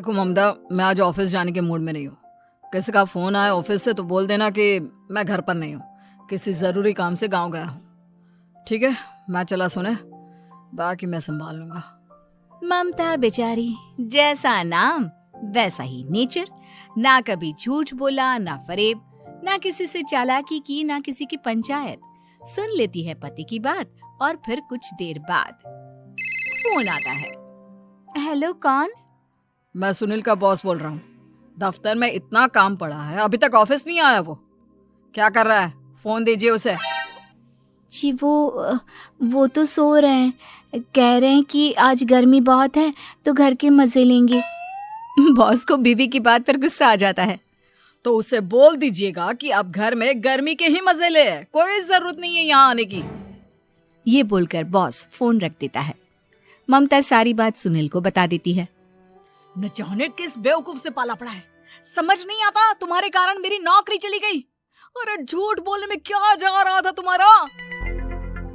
देखो ममता, मैं आज ऑफिस जाने के मूड में नहीं हूँ। किसी का फोन आया ऑफिस से तो बोल देना कि मैं घर पर नहीं हूँ, किसी जरूरी काम से गांव गया हूँ। ठीक है, मैं चला सोने, बाकी मैं संभाल लूंगा। ममता बेचारी, जैसा नाम वैसा ही नेचर। ना कभी झूठ बोला, ना फरेब, ना किसी से चालाकी की, ना किसी की पंचायत। सुन लेती है पति की बात और फिर कुछ देर बाद फोन आता है। हेलो, कौन? मैं सुनील का बॉस बोल रहा हूँ। दफ्तर में इतना काम पड़ा है, अभी तक ऑफिस नहीं आया। वो क्या कर रहा है? फोन दीजिए उसे। जी वो तो सो रहे हैं, कह रहे हैं कि आज गर्मी बहुत है तो घर के मजे लेंगे। बॉस को बीवी की बात पर गुस्सा आ जाता है। तो उसे बोल दीजिएगा कि अब घर में गर्मी के ही मजे ले, कोई जरूरत नहीं है यहाँ आने की। ये बोलकर बॉस फोन रख देता है। ममता सारी बात सुनील को बता देती है। न जाने किस बेवकूफ से पाला पड़ा है, समझ नहीं आता। तुम्हारे कारण मेरी नौकरी चली गई। अरे झूठ बोलने में क्या जा रहा था तुम्हारा?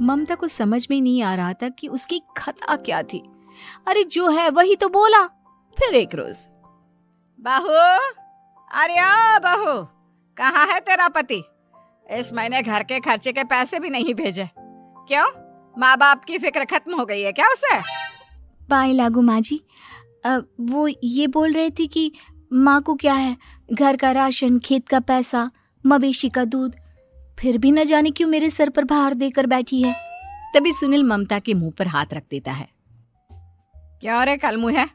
ममता को समझ में नहीं आ रहा था कि उसकी खता क्या थी। अरे जो है वही तो बोला। फिर एक रोज, बहू, अरे आ बहू, कहाँ है तेरा पति? इस महीने घर के खर्चे के पैसे भी नहीं भेजे। क्यों, माँ बाप की फिक्र खत्म हो गई है क्या उसे? पाए लागू माँ जी, वो ये बोल रहे थे कि माँ को क्या है, घर का राशन, खेत का पैसा, मवेशी का दूध, फिर भी न जाने क्यों मेरे सर पर भार देकर बैठी है। तभी सुनील ममता के मुंह पर हाथ रख देता है। क्यों रे कलमुँह है,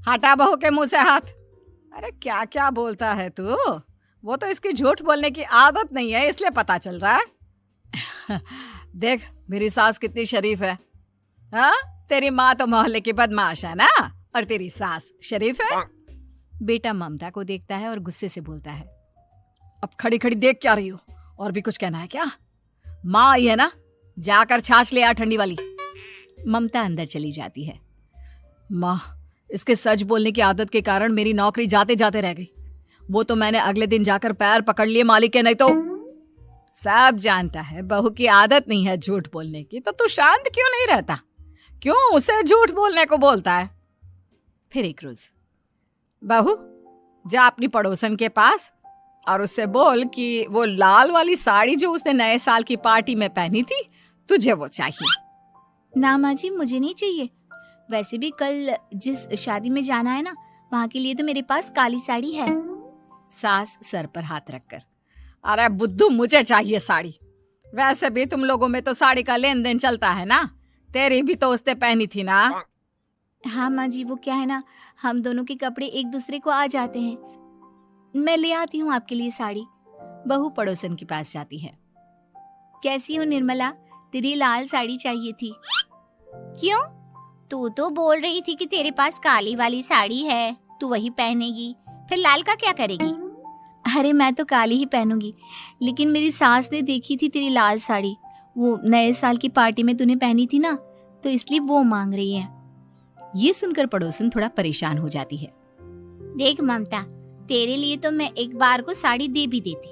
हटा बहू के मुंह से हाथ। अरे क्या क्या बोलता है तू? वो तो इसकी झूठ बोलने की आदत नहीं है, इसलिए पता चल रहा है। देख मेरी सास कितनी शरीफ है। हाँ, तेरी माँ तो मोहल्ले की बदमाश है ना, और तेरी सास शरीफ है। बेटा ममता को देखता है और गुस्से से बोलता है। अब खड़ी खड़ी देख क्या रही हो? और भी कुछ कहना है क्या? माँ आई है ना, जाकर छाछ ले आ ठंडी वाली। ममता अंदर चली जाती है। माँ, इसके सच बोलने की आदत के कारण मेरी नौकरी जाते जाते रह गई। वो तो मैंने अगले दिन जाकर पैर पकड़ लिए मालिक के, नहीं तो। सब जानता है बहू की आदत नहीं है झूठ बोलने की, तो तू शांत क्यों नहीं रहता? क्यों उसे झूठ बोलने को बोलता है? फिर एक रोज, बहू जा अपनी पड़ोसन के पास और उससे बोल कि वो लाल वाली साड़ी जो उसने नए साल की पार्टी में पहनी थी, तुझे वो चाहिए। ना माँ जी, मुझे नहीं चाहिए। वैसे भी कल जिस शादी में जाना है ना, वहाँ के लिए तो मेरे पास काली साड़ी है। सास सर पर हाथ रखकर, अरे बुद्धू, मुझे चाहिए साड़ी। वैसे भी तुम लोगों में तो साड़ी का लेन देन चलता है ना, तेरी भी तो उसने पहनी थी ना। हाँ माँ जी, वो क्या है ना, हम दोनों के कपड़े एक दूसरे को आ जाते हैं। मैं ले आती हूँ आपके लिए साड़ी। बहू पड़ोसन के पास जाती है। कैसी हो निर्मला, तेरी लाल साड़ी चाहिए थी। क्यों? तू तो बोल रही थी कि तेरे पास काली वाली साड़ी है, तू वही पहनेगी, फिर लाल का क्या करेगी? अरे मैं तो काली ही पहनूंगी, लेकिन मेरी सास ने देखी थी तेरी लाल साड़ी, वो नए साल की पार्टी में तूने पहनी थी ना, तो इसलिए वो मांग रही है। ये सुनकर पड़ोसन थोड़ा परेशान हो जाती है। देख ममता, तेरे लिए तो मैं एक बार को साड़ी दे भी देती,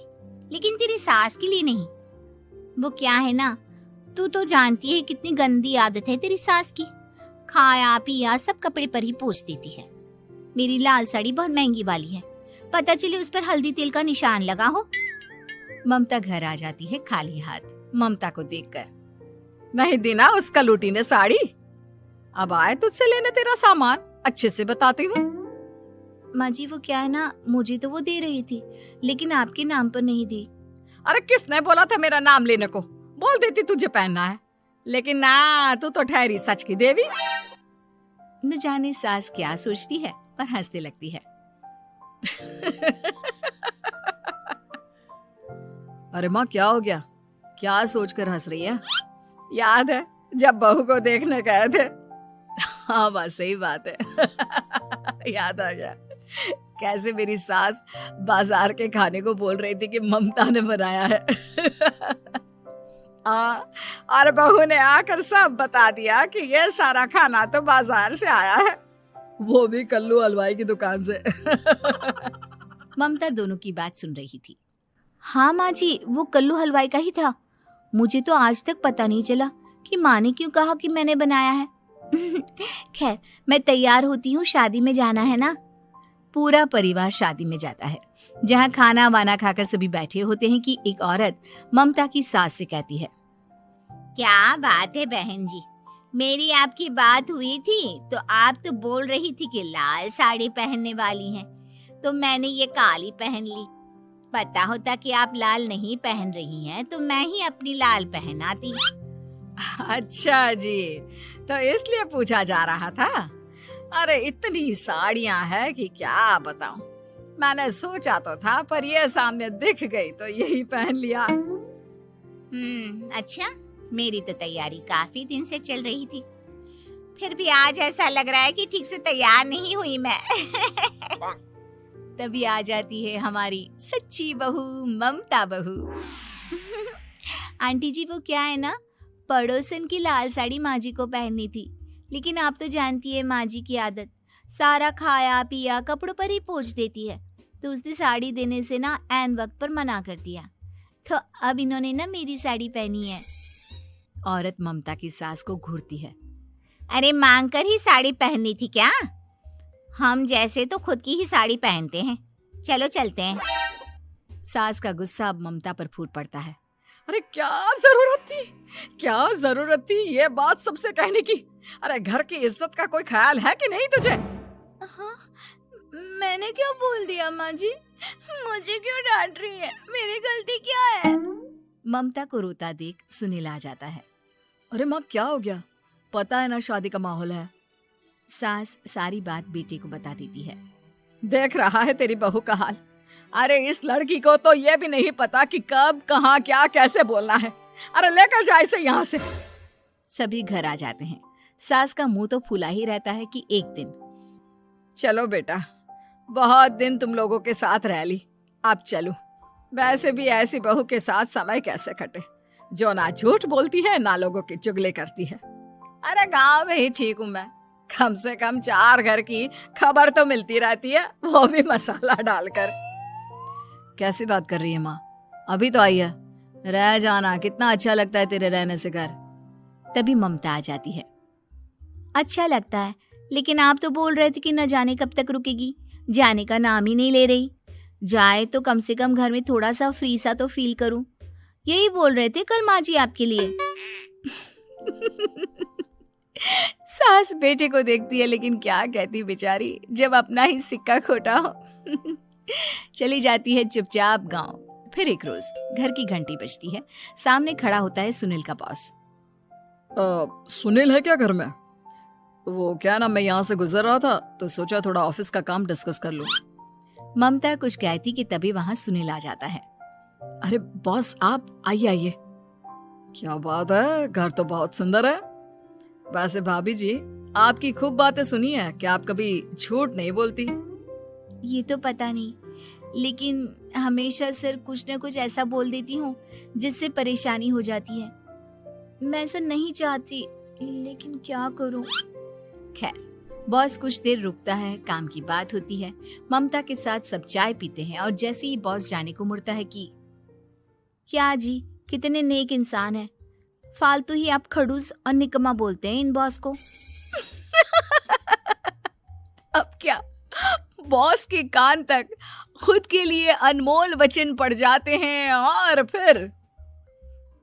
लेकिन तेरी सास के लिए नहीं। वो क्या है ना, तू तो जानती है कितनी गंदी आदत है तेरी सास की, खाया पिया सब कपड़े पर ही पोंछ देती है। मेरी लाल साड़ी बहुत महंगी वाली है, पता चले उस पर हल्दी तेल का निशान लगा हो। ममता घर आ जाती है खाली हाथ, ममता को देखकर। नहीं दी ना उस कलूटी ने साड़ी, अब आए तुझसे लेने तेरा सामान, अच्छे से बताती हूँ। माँ जी वो क्या है ना, मुझे तो वो दे रही थी, लेकिन आपके नाम पर नहीं दी। अरे किसने बोला था मेरा नाम लेने को? बोल देती तुझे पहनना है, लेकिन ना, तू तो ठहरी सच की देवी। न जाने सास क्या सोचती है और हंसने लगती है। अरे माँ क्या हो गया, क्या सोचकर हंस रही है? याद है जब बहू को देखने गए थे? हाँ बात, सही बात है। याद आ गया कैसे मेरी सास बाजार के खाने को बोल रही थी कि ममता ने बनाया है। और बहू ने आकर सब बता दिया कि ये सारा खाना तो बाजार से आया है, वो भी कल्लू हलवाई की दुकान से। ममता दोनों की बात सुन रही थी। हाँ माँ जी, वो कल्लू हलवाई का ही था। मुझे तो आज तक पता नहीं चला कि माँ ने क्यों कहा कि मैंने बनाया है। खैर, मैं तैयार होती हूँ, शादी में जाना है ना। पूरा परिवार शादी में जाता है, जहाँ खाना वाना खाकर सभी बैठे होते हैं कि एक औरत ममता की सास से कहती है, क्या बात है बहन जी, मेरी आपकी बात हुई थी तो आप तो बोल रही थी कि लाल साड़ी पहनने वाली हैं, तो मैंने ये काली पहन ली। पता होता कि आप लाल नहीं पहन रही हैं तो मैं ही अपनी लाल पहनाती। अच्छा जी, तो इसलिए पूछा जा रहा था। अरे इतनी साड़ियां हैं कि क्या बताऊं। मैंने सोचा तो था, पर ये सामने दिख गई तो यही पहन लिया। अच्छा, मेरी तो तैयारी काफी दिन से चल रही थी, फिर भी आज ऐसा लग रहा है कि ठीक से तैयार नहीं हुई मैं। तभी आ जाती है हमारी सच्ची बहू ममता बहू। आंटी जी, वो क्या है ना, पड़ोसन की लाल साड़ी माँ जी को पहननी थी, लेकिन आप तो जानती है माँ जी की आदत, सारा खाया पिया कपड़ों पर ही पोंछ देती है, तो उसने साड़ी देने से ना ऐन वक्त पर मना कर दिया, तो अब इन्होंने ना मेरी साड़ी पहनी है। औरत ममता की सास को घूरती है, अरे मांग कर ही साड़ी पहननी थी क्या? हम जैसे तो खुद की ही साड़ी पहनते हैं, चलो चलते हैं। सास का गुस्सा अब ममता पर फूट पड़ता है। अरे क्या जरूरत थी ये बात सबसे कहने की। अरे घर की इज्जत का कोई ख्याल है कि नहीं तुझे? हाँ, मैंने क्या बोल दिया माँ जी? मुझे क्यों डांट रही है? मेरी गलती क्या है? ममता को रोता देख सुनील आ जाता है। अरे माँ, क्या हो गया? पता है ना शादी का माहौल है। सास सारी बात बेटे को बता देती है। देख रहा है तेरी बहू का हाल। अरे इस लड़की को तो ये भी नहीं पता कि कब कहाँ क्या कैसे बोलना है। अरे लेकर जा इसे यहाँ से। सभी घर आ जाते हैं। सास का मुंह तो फूला ही रहता है कि एक दिन, चलो बेटा, बहुत दिन तुम लोगों के साथ रह ली, अब चलो। वैसे भी ऐसी बहू के साथ समय कैसे कटे, जो ना झूठ बोलती है ना लोगों की चुगली करती है। अरे गांव में ही ठीक हूँ मैं, कम से कम 4 घर की खबर तो मिलती रहती है, वो भी मसाला डालकर। कैसी बात कर रही है माँ? अभी तो आई है, रह जाना, कितना अच्छा लगता है तेरे रहने से घर। तभी ममता आ जाती है। अच्छा लगता है, लेकिन आप तो बोल रहे थे कि न जाने कब तक रुकेगी, जाने का नाम ही नहीं ले रही। जाए तो कम से कम घर में थोड़ा सा फ्री सा तो फील करूं, यही बोल रहे थे कल माँ जी आपके लिए। सास बेटे को देखती है, लेकिन क्या कहती बेचारी, जब अपना ही सिक्का खोटा हो। चली जाती है चुपचाप गांव। फिर एक रोज घर की घंटी बजती है। सामने खड़ा होता है सुनील का बॉस। सुनील है क्या घर में? वो क्या ना, मैं यहाँ से गुजर रहा था तो सोचा थोड़ा ऑफिस का काम डिस्कस कर लूं। ममता कुछ कहती कि तभी वहां सुनील आ जाता है। अरे बॉस, आप आइए आइए। क्या बात है, घर तो बहुत सुंदर है। वैसे भाभी जी, आपकी खूब बातें सुनी है कि आप कभी झूठ नहीं बोलती। ये तो पता नहीं, लेकिन हमेशा सर कुछ न कुछ ऐसा बोल देती हूँ जिससे परेशानी हो जाती है। मैं ऐसा नहीं चाहती, लेकिन क्या करूँ। खैर, बॉस कुछ देर रुकता है, काम की बात होती है। ममता के साथ सब चाय पीते हैं और जैसे ही बॉस जाने को मुड़ता है कि क्या जी, कितने नेक इंसान है, फालतू ही आप खड़ूस और निकम्मा बोलते हैं इन बॉस को। अब क्या, बॉस के कान तक खुद के लिए अनमोल वचन पड़ जाते हैं और फिर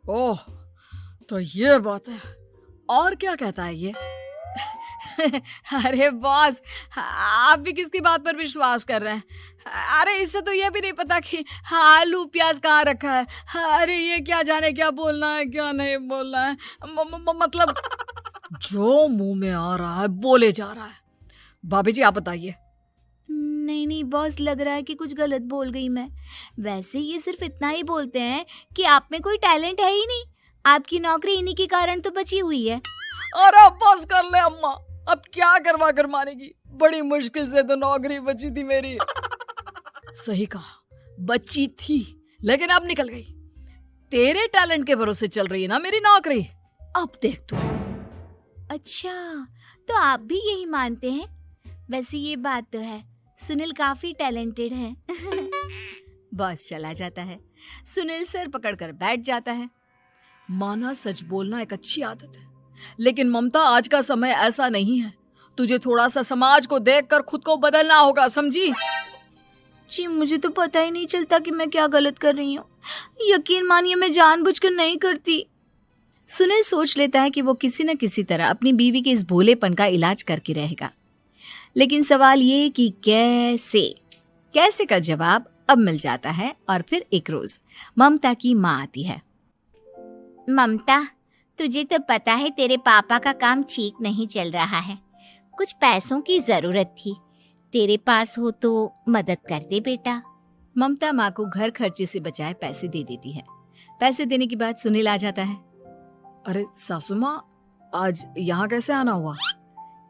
ओह, तो ये बात है। और क्या कहता है ये? अरे बॉस, आप भी किसकी बात पर विश्वास कर रहे हैं? अरे इससे तो ये भी नहीं पता कि आलू प्याज कहाँ रखा है। अरे ये क्या जाने क्या बोलना है क्या नहीं बोलना है। मतलब जो मुंह में आ रहा है बोले जा रहा है। भाभी जी, आप बताइए। नहीं बॉस, लग रहा है कि कुछ गलत बोल गई मैं। वैसे ये सिर्फ इतना ही बोलते हैं कि आप में कोई टैलेंट है ही नहीं, आपकी नौकरी इन्हीं के कारण तो बची हुई है। अरे बस कर ले अम्मा, अब क्या करवा कर मानेगी, बड़ी मुश्किल से तो नौकरी बची थी मेरी। सही कहा, बची थी, लेकिन अब निकल गई। तेरे टैलेंट के भरोसे चल रही है ना मेरी नौकरी, अब देख तू। अच्छा, तो आप भी यही मानते हैं? वैसे ये बात तो है, सुनील काफी टैलेंटेड है। बॉस चला जाता है। सुनील सर पकड़कर बैठ जाता है। माना सच बोलना एक अच्छी आदत है, लेकिन ममता आज का समय ऐसा नहीं है। तुझे थोड़ा सा समाज को देखकर खुद को बदलना होगा, समझी? जी मुझे तो पता ही नहीं चलता कि मैं क्या गलत कर रही हूँ। यकीन मानिए मैं जानबूझकर नहीं करती। सुनील सोच लेता है कि वो किसी न किसी तरह अपनी बीवी के इस भोलेपन का इलाज करके रहेगा, लेकिन सवाल ये कि कैसे का जवाब अब मिल जाता है। और फिर एक रोज ममता की माँ आती है। ममता, तुझे तो पता है तेरे पापा का काम ठीक नहीं चल रहा है, कुछ पैसों की जरूरत थी, तेरे पास हो तो मदद कर दे बेटा। ममता माँ को घर खर्चे से बचाए पैसे दे देती है। पैसे देने के बाद सुनील आ जाता है। अरे सासू माँ, आज यहाँ कैसे आना हुआ?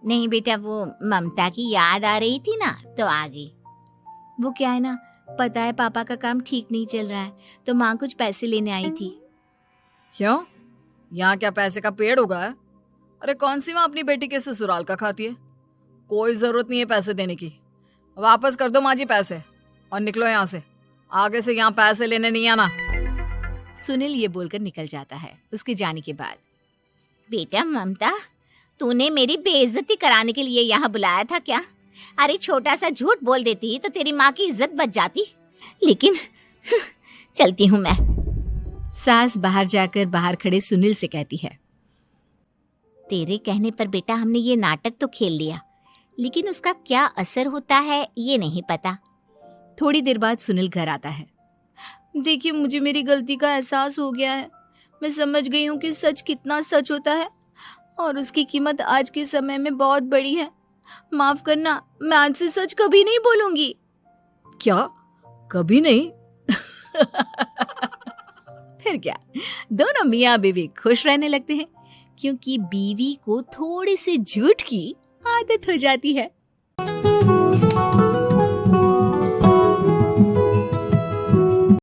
नहीं बेटा, वो ममता की याद आ रही थी ना तो आ गई। वो क्या है ना, पता है पापा का काम ठीक नहीं चल रहा है तो माँ कुछ पैसे लेने आई थी। क्यों? यहाँ क्या पैसे का पेड़ उगा है? अरे कौन सी माँ अपनी बेटी के ससुराल का खाती है? कोई जरूरत नहीं है पैसे देने की। वापस कर दो माँ जी पैसे और निकलो यहाँ से। आगे से यहाँ पैसे लेने नहीं आना। सुनील ये बोलकर निकल जाता है। उसके जाने के बाद, बेटा ममता, तूने मेरी बेइज्जती कराने के लिए यहाँ बुलाया था क्या? अरे छोटा सा झूठ बोल देती तो तेरी माँ की इज्जत बच जाती, लेकिन चलती हूँ मैं। सास बाहर जाकर बाहर खड़े सुनील से कहती है, तेरे कहने पर बेटा हमने ये नाटक तो खेल लिया, लेकिन उसका क्या असर होता है ये नहीं पता। थोड़ी देर बाद सुनील घर आता है। देखिए, मुझे मेरी गलती का एहसास हो गया है। मैं समझ गई हूँ कि सच कितना सच होता है और उसकी कीमत आज के समय में बहुत बड़ी है। माफ करना, मैं आज से सच कभी नहीं बोलूंगी। क्या? कभी नहीं? फिर क्या, दोनों मियाँ बीवी खुश रहने लगते हैं, क्योंकि बीवी को थोड़े से झूठ की आदत हो जाती है।